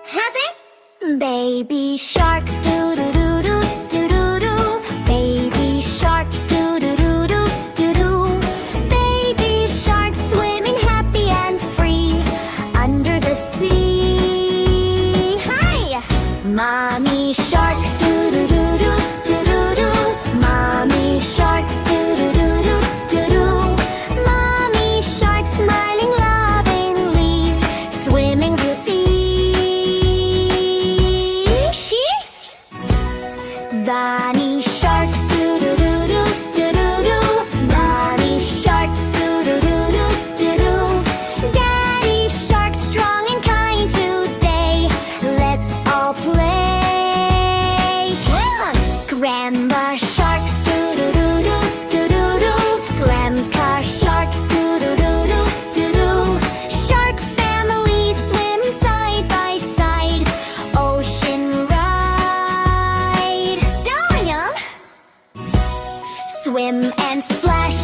Has it? Baby shark, doo-doo-doo-doo, doo-doo-doo. Baby shark, doo-doo-doo-doo, doo-doo. Baby shark swimming happy and free under the sea. Hi! Mommy shark, doo-doo-doo-doo, doo-doo-doo. Mommy shark, doo-doo-doo-doo, doo-doo. Mommy shark smiling lovingly, swimming through fishes. Bunny shark, doo-doo-doo-doo, doo-doo-doo. Bunny shark, doo-doo-doo-doo, doo-doo. Daddy shark strong and kind today. Let's all play. Grandma shark, doo-doo-doo-doo, doo-doo-doo. Grandpa shark, doo-doo-doo-doo, doo-doo. Shark family swimming side by side. Ocean ride. Dorian! Swim and splash